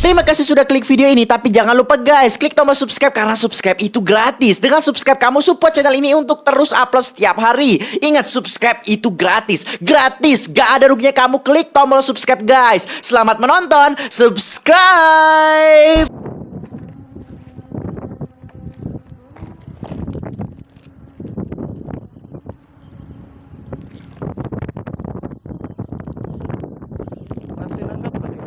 Terima kasih sudah klik video ini, tapi jangan lupa guys, klik tombol subscribe karena subscribe itu gratis. Dengan subscribe kamu support channel ini untuk terus upload setiap hari. Ingat, subscribe itu gratis. Gratis, gak ada ruginya kamu klik tombol subscribe guys. Selamat menonton, subscribe. Masih nangkap tadi.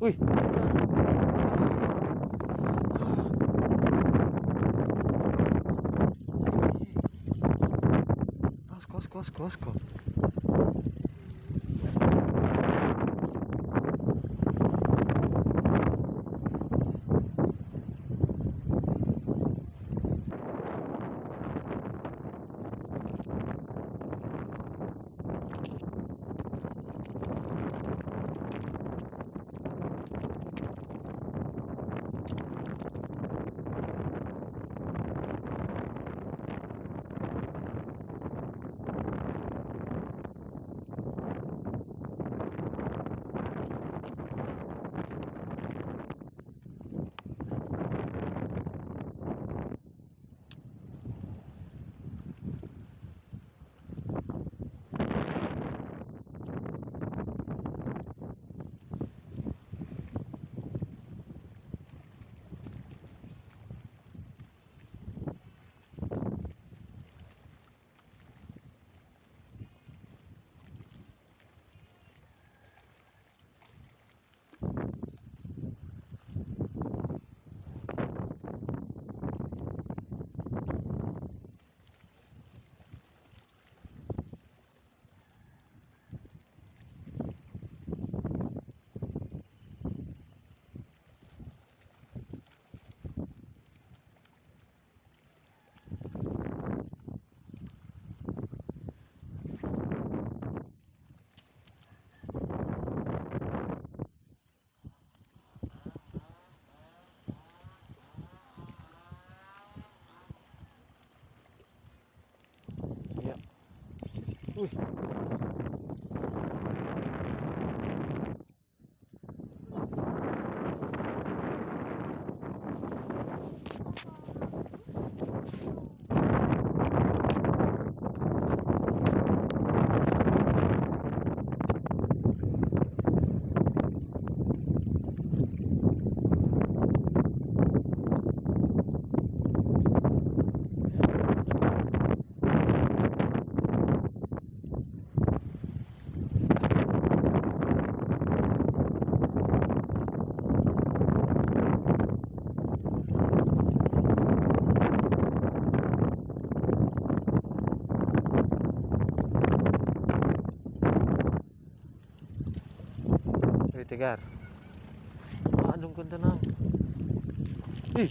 Wih. Kos. Iya. Wih. Tegar. Adung kun tenang. Ih.